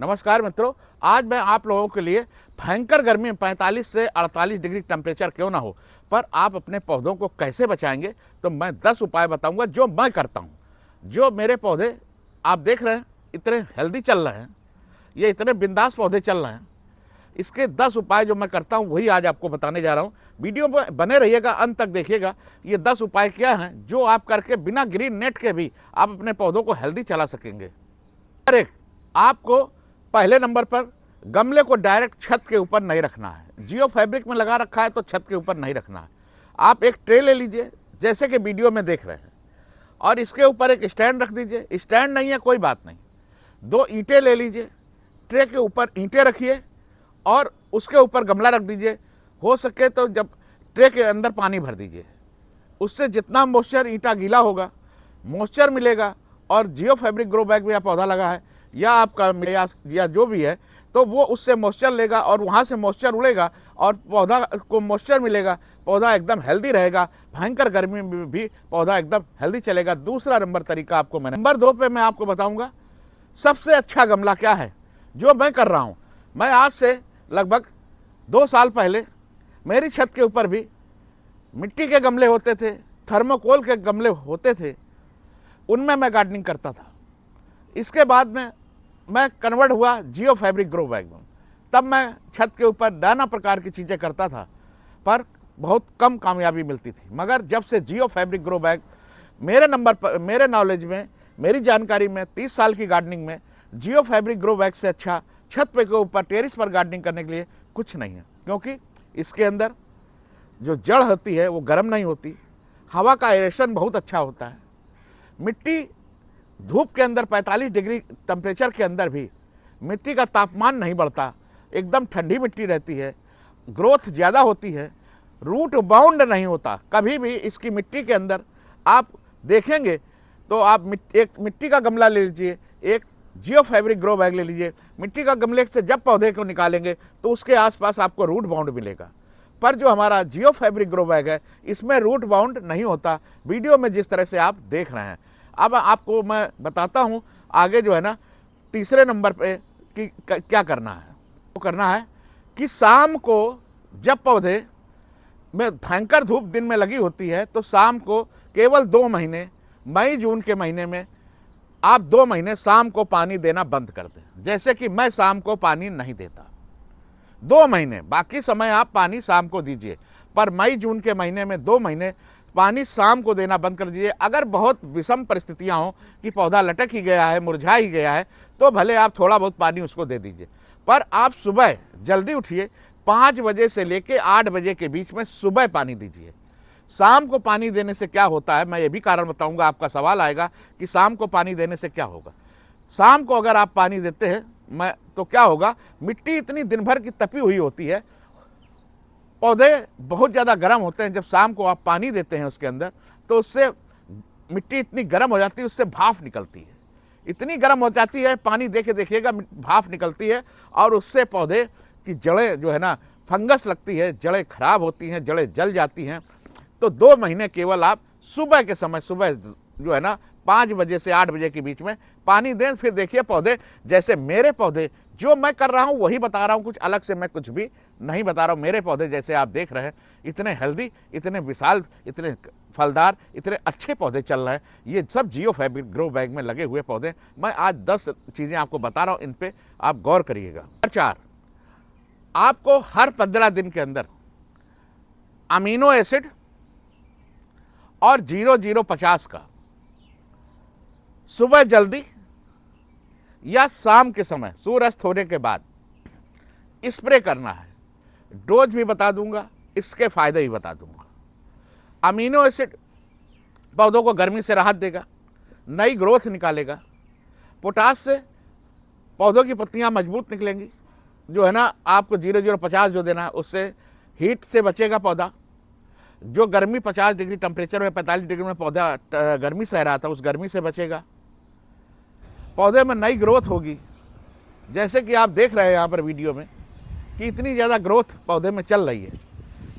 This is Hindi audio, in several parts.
नमस्कार मित्रों, आज मैं आप लोगों के लिए भयंकर गर्मी में 45 से 48 डिग्री टेम्परेचर क्यों ना हो, पर आप अपने पौधों को कैसे बचाएंगे, तो मैं 10 उपाय बताऊंगा जो मैं करता हूं। जो मेरे पौधे आप देख रहे हैं इतने हेल्दी चल रहे हैं, ये इतने बिंदास पौधे चल रहे हैं, इसके 10 उपाय जो मैं करता हूं वही आज आपको बताने जा रहा हूं। वीडियो में बने रहिएगा, अंत तक देखिएगा। ये 10 उपाय क्या हैं जो आप करके बिना ग्रीन नेट के भी आप अपने पौधों को हेल्दी चला सकेंगे। नंबर 1, आपको पहले नंबर पर गमले को डायरेक्ट छत के ऊपर नहीं रखना है। जियो फैब्रिक में लगा रखा है तो छत के ऊपर नहीं रखना है। आप एक ट्रे ले लीजिए जैसे कि वीडियो में देख रहे हैं, और इसके ऊपर एक स्टैंड रख दीजिए। स्टैंड नहीं है कोई बात नहीं, 2 ईंटें ले लीजिए, ट्रे के ऊपर ईंटें रखिए और उसके ऊपर गमला रख दीजिए। हो सके तो जब ट्रे के अंदर पानी भर दीजिए, उससे जितना मॉइस्चर, ईंटा गीला होगा, मॉइस्चर मिलेगा। और जियो फैब्रिक ग्रो बैग में या पौधा लगा है या आपका या जो भी है, तो वो उससे मॉइस्चर लेगा और वहाँ से मॉइस्चर उड़ेगा और पौधा को मॉइस्चर मिलेगा, पौधा एकदम हेल्दी रहेगा। भयंकर गर्मी में भी पौधा एकदम हेल्दी चलेगा। दूसरा नंबर तरीका आपको मैंने नंबर 2 पे मैं आपको बताऊंगा सबसे अच्छा गमला क्या है जो मैं कर रहा हूँ। मैं आज से लगभग 2 साल पहले मेरी छत के ऊपर भी मिट्टी के गमले होते थे, थर्मोकोल के गमले होते थे, उनमें मैं गार्डनिंग करता था। इसके बाद में मैं कन्वर्ट हुआ जियो फैब्रिक ग्रो बैग में। तब मैं छत के ऊपर नाना प्रकार की चीज़ें करता था, पर बहुत कम कामयाबी मिलती थी। मगर जब से जियो फैब्रिक ग्रो बैग मेरे नंबर पर, मेरे नॉलेज में, मेरी जानकारी में 30 साल की गार्डनिंग में जियो फैब्रिक ग्रो बैग से अच्छा छत पे के ऊपर टेरिस पर गार्डनिंग करने के लिए कुछ नहीं है। क्योंकि इसके अंदर जो जड़ होती है वो गर्म नहीं होती, हवा का एरेशन बहुत अच्छा होता है, मिट्टी धूप के अंदर 45 डिग्री टेम्परेचर के अंदर भी मिट्टी का तापमान नहीं बढ़ता, एकदम ठंडी मिट्टी रहती है, ग्रोथ ज़्यादा होती है, रूट बाउंड नहीं होता। कभी भी इसकी मिट्टी के अंदर आप देखेंगे तो आप एक मिट्टी का गमला ले लीजिए, एक जियो फैब्रिक ग्रो बैग ले लीजिए। मिट्टी का गमले से जब पौधे को निकालेंगे तो उसके आसपास आपको रूट बाउंड मिलेगा, पर जो हमारा जियो फैब्रिक ग्रो बैग है इसमें रूट बाउंड नहीं होता, वीडियो में जिस तरह से आप देख रहे हैं। अब आपको मैं बताता हूं आगे जो है ना तीसरे नंबर पे कि क्या करना है। वो करना है कि शाम को जब पौधे में भयंकर धूप दिन में लगी होती है तो शाम को केवल 2 महीने, मई जून के महीने में आप 2 महीने शाम को पानी देना बंद कर दें। जैसे कि मैं शाम को पानी नहीं देता 2 महीने, बाकी समय आप पानी शाम को दीजिए, पर मई जून के महीने में 2 महीने पानी शाम को देना बंद कर दीजिए। अगर बहुत विषम परिस्थितियां हों कि पौधा लटक ही गया है, मुरझा ही गया है, तो भले आप थोड़ा बहुत पानी उसको दे दीजिए, पर आप सुबह जल्दी उठिए, 5 बजे से लेके 8 बजे के बीच में सुबह पानी दीजिए। शाम को पानी देने से क्या होता है, मैं ये भी कारण बताऊंगा। आपका सवाल आएगा कि शाम को पानी देने से क्या होगा। शाम को अगर आप पानी देते हैं तो क्या होगा, मिट्टी इतनी दिन भर की तपी हुई होती है, पौधे बहुत ज़्यादा गर्म होते हैं। जब शाम को आप पानी देते हैं उसके अंदर, तो उससे मिट्टी इतनी गर्म हो जाती है, उससे भाप निकलती है, इतनी गर्म हो जाती है, पानी देके देखिएगा भाप निकलती है, और उससे पौधे की जड़ें जो है ना फंगस लगती है, जड़ें खराब होती हैं, जड़ें जल जाती हैं। तो 2 महीने केवल आप सुबह के समय, सुबह जो है ना 5 बजे से 8 बजे के बीच में पानी दें। फिर देखिए पौधे, जैसे मेरे पौधे जो मैं कर रहा हूँ वही बता रहा हूँ, कुछ अलग से मैं कुछ भी नहीं बता रहा हूँ। मेरे पौधे जैसे आप देख रहे हैं इतने हेल्दी, इतने विशाल, इतने फलदार, इतने अच्छे पौधे चल रहे हैं। ये सब जियो फैब्रिक ग्रो बैग में लगे हुए पौधे। मैं आज 10 चीज़ें आपको बता रहा हूँ, इन पर आप गौर करिएगा। 4, आपको हर 15 दिन के अंदर अमीनो एसिड और 0050 का सुबह जल्दी या शाम के समय सूर्यास्त होने के बाद स्प्रे करना है। डोज भी बता दूंगा, इसके फायदे भी बता दूंगा। अमीनो एसिड पौधों को गर्मी से राहत देगा, नई ग्रोथ निकालेगा। पोटास से पौधों की पत्तियां मजबूत निकलेंगी। जो है ना आपको 0050 जो देना है, उससे हीट से बचेगा पौधा। जो गर्मी 50 डिग्री टेम्परेचर में, 45 डिग्री में पौधा गर्मी सह रहा था, उस गर्मी से बचेगा। पौधे में नई ग्रोथ होगी, जैसे कि आप देख रहे हैं यहाँ पर वीडियो में कि इतनी ज़्यादा ग्रोथ पौधे में चल रही है,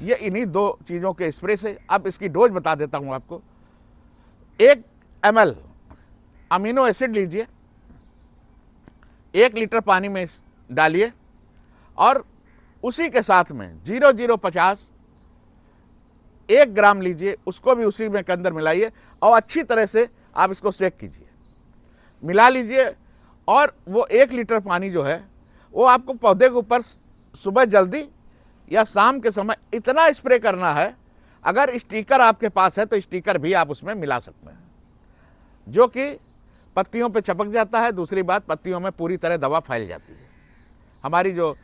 ये इन्हीं 2 चीज़ों के स्प्रे से। अब इसकी डोज बता देता हूँ आपको। 1 ml अमीनो एसिड लीजिए, 1 लीटर पानी में डालिए और उसी के साथ में 0050 1 ग्राम लीजिए, उसको भी उसी में के अंदर मिलाइए और अच्छी तरह से आप इसको सेक कीजिए, मिला लीजिए। और वो 1 लीटर पानी जो है वो आपको पौधे के ऊपर सुबह जल्दी या शाम के समय इतना स्प्रे करना है। अगर स्टिकर आपके पास है तो स्टिकर भी आप उसमें मिला सकते हैं, जो कि पत्तियों पे चिपक जाता है। दूसरी बात, पत्तियों में पूरी तरह दवा फैल जाती है, हमारी जो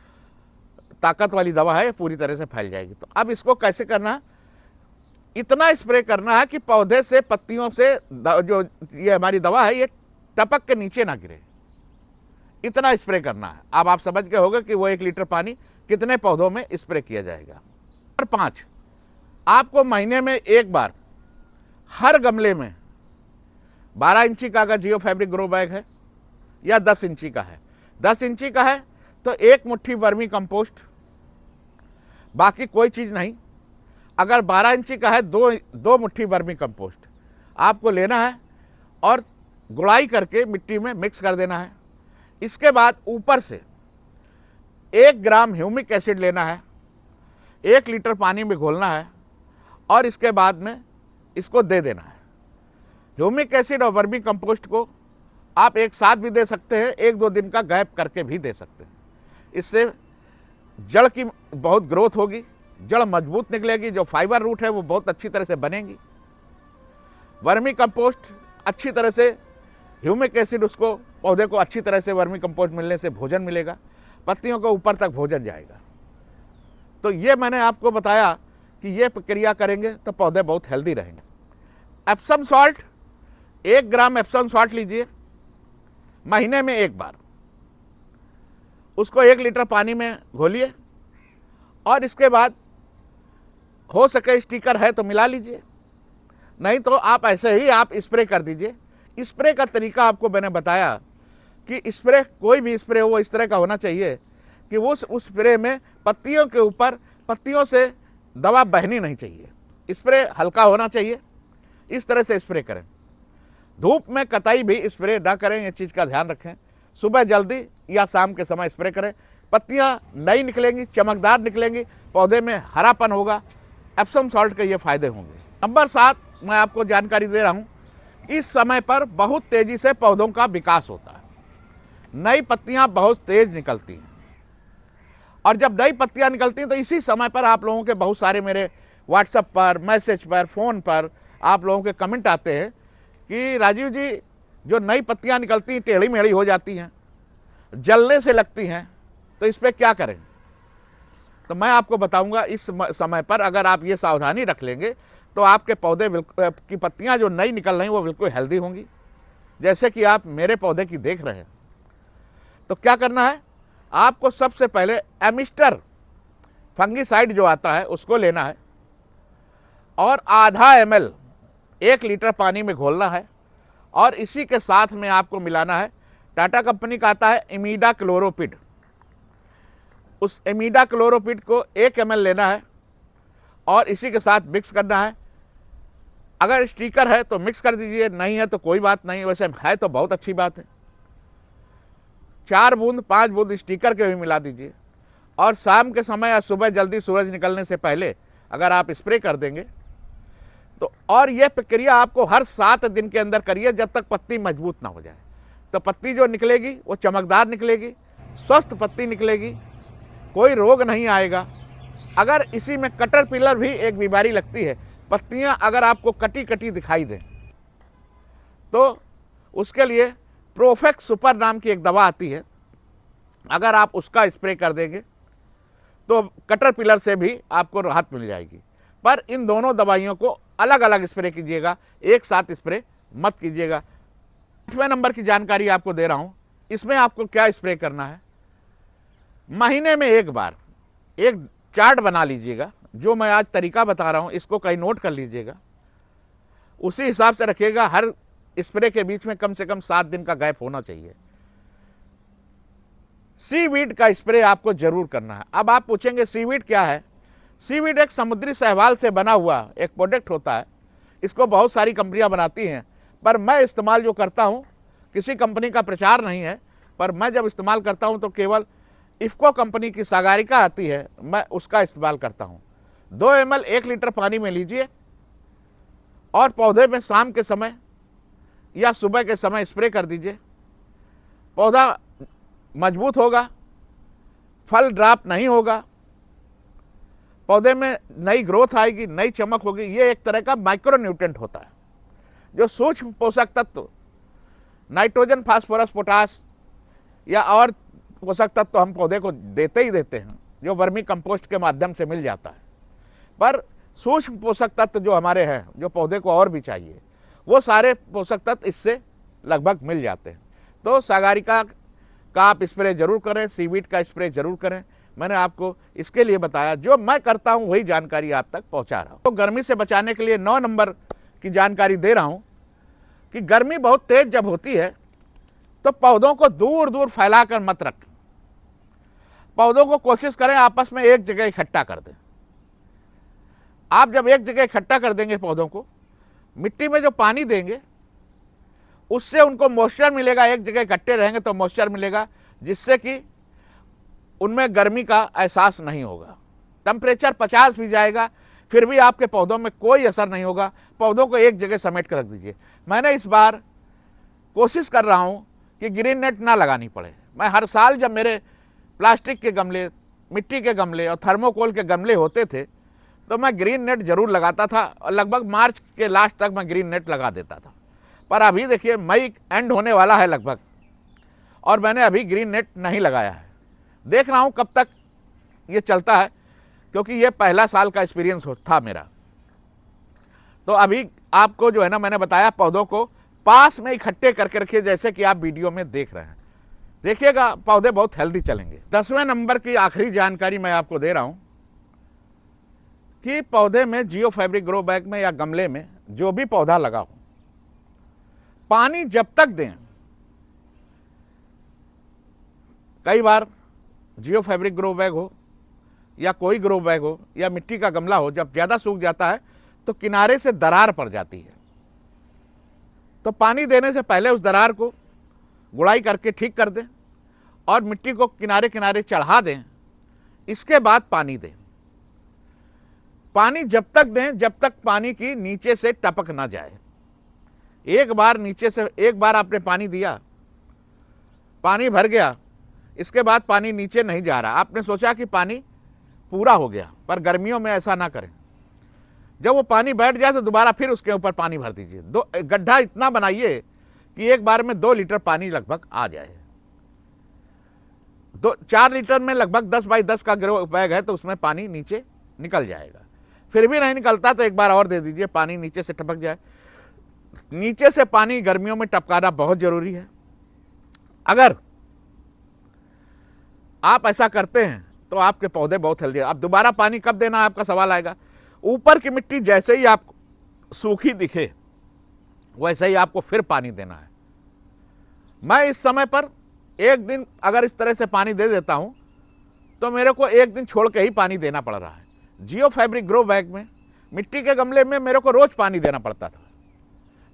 ताकत वाली दवा है पूरी तरह से फैल जाएगी। तो अब इसको कैसे करना है, इतना स्प्रे करना है कि पौधे से, पत्तियों से जो ये हमारी दवा है ये टपक के नीचे ना गिरे, इतना स्प्रे करना है। अब आप समझ गए होंगे कि वो 1 लीटर पानी कितने पौधों में स्प्रे किया जाएगा। नंबर 5, आपको महीने में 1 बार हर गमले में 12 इंची का अगर जियो फैब्रिक ग्रो बैग है या 10 इंची का है, 10 इंची का है तो 1 मुट्ठी वर्मी कंपोस्ट, बाकी कोई चीज़ नहीं। अगर 12 इंची का है 2 मुट्ठी वर्मी कंपोस्ट आपको लेना है और गुड़ाई करके मिट्टी में मिक्स कर देना है। इसके बाद ऊपर से 1 ग्राम ह्यूमिक एसिड लेना है, 1 लीटर पानी में घोलना है और इसके बाद में इसको दे देना है। ह्यूमिक एसिड और वर्मी कंपोस्ट को आप एक साथ भी दे सकते हैं, 1-2 दिन का गैप करके भी दे सकते हैं। इससे जड़ की बहुत ग्रोथ होगी, जड़ मजबूत निकलेगी, जो फाइबर रूट है वो बहुत अच्छी तरह से बनेगी। वर्मी कंपोस्ट अच्छी तरह से, ह्यूमिक एसिड उसको पौधे को अच्छी तरह से वर्मी कंपोस्ट मिलने से भोजन मिलेगा, पत्तियों को ऊपर तक भोजन जाएगा। तो ये मैंने आपको बताया कि ये प्रक्रिया करेंगे तो पौधे बहुत हेल्दी रहेंगे। एप्सम सॉल्ट, 1 ग्राम एप्सम सॉल्ट लीजिए, महीने में 1 बार उसको 1 लीटर पानी में घोलिए और इसके बाद हो सके स्टिकर है तो मिला लीजिए, नहीं तो आप ऐसे ही आप स्प्रे कर दीजिए। स्प्रे का तरीका आपको मैंने बताया कि स्प्रे, कोई भी स्प्रे वो इस तरह का होना चाहिए कि वो उस स्प्रे में पत्तियों के ऊपर, पत्तियों से दवा बहनी नहीं चाहिए, स्प्रे हल्का होना चाहिए। इस तरह से स्प्रे करें। धूप में कतई भी स्प्रे ना करें, ये चीज़ का ध्यान रखें। सुबह जल्दी या शाम के समय स्प्रे करें, पत्तियाँ नई निकलेंगी, चमकदार निकलेंगी, पौधे में हरापन होगा। एप्सम सॉल्ट के ये फ़ायदे होंगे। नंबर 7, मैं आपको जानकारी दे रहा हूँ, इस समय पर बहुत तेज़ी से पौधों का विकास होता है, नई पत्तियाँ बहुत तेज़ निकलती हैं और जब नई पत्तियाँ निकलती हैं तो इसी समय पर आप लोगों के बहुत सारे मेरे व्हाट्सएप पर, मैसेज पर, फ़ोन पर आप लोगों के कमेंट आते हैं कि राजीव जी, जो नई पत्तियाँ निकलती हैं टेढ़ी मेढ़ी हो जाती हैं, जलने से लगती हैं, तो इस पर क्या करें। तो मैं आपको बताऊंगा, इस समय पर अगर आप ये सावधानी रख लेंगे तो आपके पौधे की पत्तियां जो नई निकल रही हैं वो बिल्कुल हेल्दी होंगी, जैसे कि आप मेरे पौधे की देख रहे हैं। तो क्या करना है, आपको सबसे पहले एमिस्टर फंगीसाइड जो आता है उसको लेना है और आधा ml 1 लीटर पानी में घोलना है और इसी के साथ में आपको मिलाना है, टाटा कंपनी का आता है इमीडा क्लोरोपिड। उस इमीडा क्लोरोपिड को 1 ml लेना है और इसी के साथ मिक्स करना है। अगर स्टिकर है तो मिक्स कर दीजिए, नहीं है तो कोई बात नहीं, वैसे है तो बहुत अच्छी बात है। 4 बूंद 5 बूंद स्टिकर के भी मिला दीजिए और शाम के समय या सुबह जल्दी सूरज निकलने से पहले अगर आप स्प्रे कर देंगे तो, और यह प्रक्रिया आपको हर 7 दिन के अंदर करिए जब तक पत्ती मजबूत ना हो जाए। तो पत्ती जो निकलेगी वो चमकदार निकलेगी, स्वस्थ पत्ती निकलेगी, कोई रोग नहीं आएगा। अगर इसी में कैटरपिलर भी एक बीमारी लगती है, पत्तियां अगर आपको कटी कटी दिखाई दें तो उसके लिए प्रोफेक्स सुपर नाम की एक दवा आती है, अगर आप उसका स्प्रे कर देंगे तो कैटरपिलर से भी आपको राहत मिल जाएगी। पर इन दोनों दवाइयों को अलग अलग स्प्रे कीजिएगा, एक साथ स्प्रे मत कीजिएगा। 8वें नंबर की जानकारी आपको दे रहा हूं, इसमें आपको क्या स्प्रे करना है। महीने में 1 बार एक चार्ट बना लीजिएगा, जो मैं आज तरीका बता रहा हूं इसको कहीं नोट कर लीजिएगा, उसी हिसाब से रखिएगा। हर स्प्रे के बीच में कम से कम 7 दिन का गैप होना चाहिए। सीवीड का स्प्रे आपको जरूर करना है। अब आप पूछेंगे सीवीड क्या है। सीवीड एक समुद्री शैवाल से बना हुआ एक प्रोडक्ट होता है, इसको बहुत सारी कंपनियां बनाती हैं, पर मैं इस्तेमाल जो करता हूं, किसी कंपनी का प्रचार नहीं है, पर मैं जब इस्तेमाल करता हूँ तो केवल इफ़को कंपनी की सागरिका आती है, मैं उसका इस्तेमाल करता हूँ। 2 ml 1 लीटर पानी में लीजिए और पौधे में शाम के समय या सुबह के समय स्प्रे कर दीजिए। पौधा मजबूत होगा, फल ड्रॉप नहीं होगा, पौधे में नई ग्रोथ आएगी, नई चमक होगी। ये एक तरह का माइक्रो न्यूट्रेंट होता है जो सूक्ष्म पोषक तत्व नाइट्रोजन, फास्फोरस, पोटास या और पोषक तत्व तो हम पौधे को देते ही देते हैं, जो वर्मी कंपोस्ट के माध्यम से मिल जाता है। पर सूक्ष्म पोषक तत्व जो हमारे हैं, जो पौधे को और भी चाहिए, वो सारे पोषक तत्व इससे लगभग मिल जाते हैं। तो सागरिका का आप स्प्रे जरूर करें, सीवीड का स्प्रे जरूर करें। मैंने आपको इसके लिए बताया, जो मैं करता हूं वही जानकारी आप तक पहुंचा रहा हूं। तो गर्मी से बचाने के लिए 9 नंबर की जानकारी दे रहा हूं कि गर्मी बहुत तेज जब होती है तो पौधों को दूर दूर फैलाकर मत रखें। पौधों को कोशिश करें आपस में एक जगह इकट्ठा कर दें। आप जब एक जगह इकट्ठा कर देंगे पौधों को, मिट्टी में जो पानी देंगे उससे उनको मॉइस्चर मिलेगा। एक जगह इकट्ठे रहेंगे तो मॉइस्चर मिलेगा, जिससे कि उनमें गर्मी का एहसास नहीं होगा। टेम्परेचर 50 भी जाएगा फिर भी आपके पौधों में कोई असर नहीं होगा। पौधों को एक जगह समेट कर रख दीजिए। मैंने इस बार कोशिश कर रहा हूँ कि ग्रीन नेट ना लगानी पड़े। मैं हर साल जब मेरे प्लास्टिक के गमले, मिट्टी के गमले और थर्मोकोल के गमले होते थे तो मैं ग्रीन नेट जरूर लगाता था और लगभग मार्च के लास्ट तक मैं ग्रीन नेट लगा देता था। पर अभी देखिए मई एंड होने वाला है लगभग, और मैंने अभी ग्रीन नेट नहीं लगाया है। देख रहा हूँ कब तक ये चलता है, क्योंकि ये पहला साल का एक्सपीरियंस था मेरा। तो अभी आपको जो है ना, मैंने बताया पौधों को पास में इकट्ठे करके रखिए, जैसे कि आप वीडियो में देख रहे हैं। देखिएगा पौधे बहुत हेल्दी चलेंगे। 10वें नंबर की आखिरी जानकारी मैं आपको दे रहा हूं कि पौधे में जियो फैब्रिक ग्रो बैग में या गमले में जो भी पौधा लगा हो, पानी जब तक दें, कई बार जियो फैब्रिक ग्रो बैग हो या कोई ग्रो बैग हो या मिट्टी का गमला हो, जब ज़्यादा सूख जाता है तो किनारे से दरार पड़ जाती है। तो पानी देने से पहले उस दरार को गुड़ाई करके ठीक कर दें और मिट्टी को किनारे किनारे चढ़ा दें। इसके बाद पानी दें। पानी जब तक दें जब तक पानी की नीचे से टपक ना जाए। एक बार नीचे से, एक बार आपने पानी दिया, पानी भर गया, इसके बाद पानी नीचे नहीं जा रहा, आपने सोचा कि पानी पूरा हो गया। पर गर्मियों में ऐसा ना करें। जब वो पानी बैठ जाए तो दोबारा फिर उसके ऊपर पानी भर दीजिए। गड्ढा इतना बनाइए कि एक बार में 2 लीटर पानी लगभग आ जाए। 4 लीटर में लगभग 10 बाई 10 का ग्रो बैग है तो उसमें पानी नीचे निकल जाएगा। फिर भी नहीं निकलता तो एक बार और दे दीजिए, पानी नीचे से टपक जाए। नीचे से पानी गर्मियों में टपकाना बहुत जरूरी है। अगर आप ऐसा करते हैं तो आपके पौधे बहुत हेल्दी है। अब दोबारा पानी कब देना आपका सवाल आएगा। ऊपर की मिट्टी जैसे ही आपको सूखी दिखे वैसे ही आपको फिर पानी देना है। मैं इस समय पर एक दिन अगर इस तरह से पानी दे देता हूं तो मेरे को एक दिन छोड़ के ही पानी देना पड़ रहा है। जियो फैब्रिक ग्रो बैग में, मिट्टी के गमले में मेरे को रोज पानी देना पड़ता था,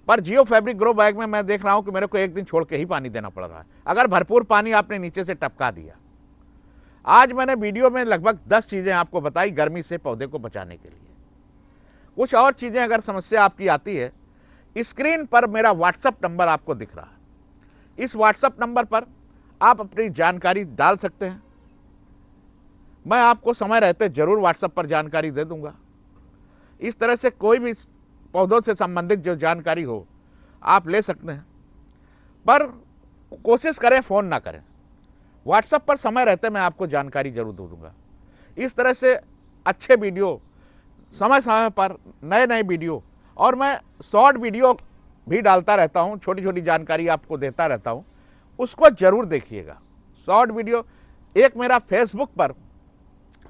पर जियो फैब्रिक ग्रो बैग में मैं देख रहा हूं कि मेरे को एक दिन छोड़ के ही पानी देना पड़ रहा है, अगर भरपूर पानी आपने नीचे से टपका दिया। आज मैंने वीडियो में लगभग 10 चीज़ें आपको बताई गर्मी से पौधे को बचाने के लिए। कुछ और चीज़ें अगर समस्या आपकी आती है, स्क्रीन पर मेरा व्हाट्सएप नंबर आपको दिख रहा है। इस व्हाट्सएप नंबर पर आप अपनी जानकारी डाल सकते हैं। मैं आपको समय रहते जरूर व्हाट्सएप पर जानकारी दे दूंगा। इस तरह से कोई भी पौधों से संबंधित जो जानकारी हो आप ले सकते हैं, पर कोशिश करें फ़ोन ना करें। व्हाट्सएप पर समय रहते मैं आपको जानकारी जरूर दे दूंगा। इस तरह से अच्छे वीडियो समय समय पर, नए नए वीडियो, और मैं शॉर्ट वीडियो भी डालता रहता हूं, छोटी छोटी जानकारी आपको देता रहता हूं, उसको जरूर देखिएगा। शॉर्ट वीडियो, एक मेरा फेसबुक पर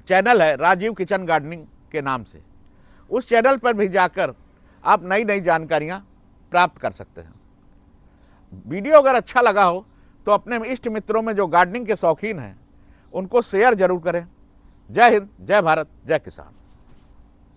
चैनल है राजीव किचन गार्डनिंग के नाम से, उस चैनल पर भी जाकर आप नई नई जानकारियां प्राप्त कर सकते हैं। वीडियो अगर अच्छा लगा हो तो अपने इष्ट मित्रों में जो गार्डनिंग के शौकीन हैं उनको शेयर जरूर करें। जय हिंद, जय भारत, जय किसान।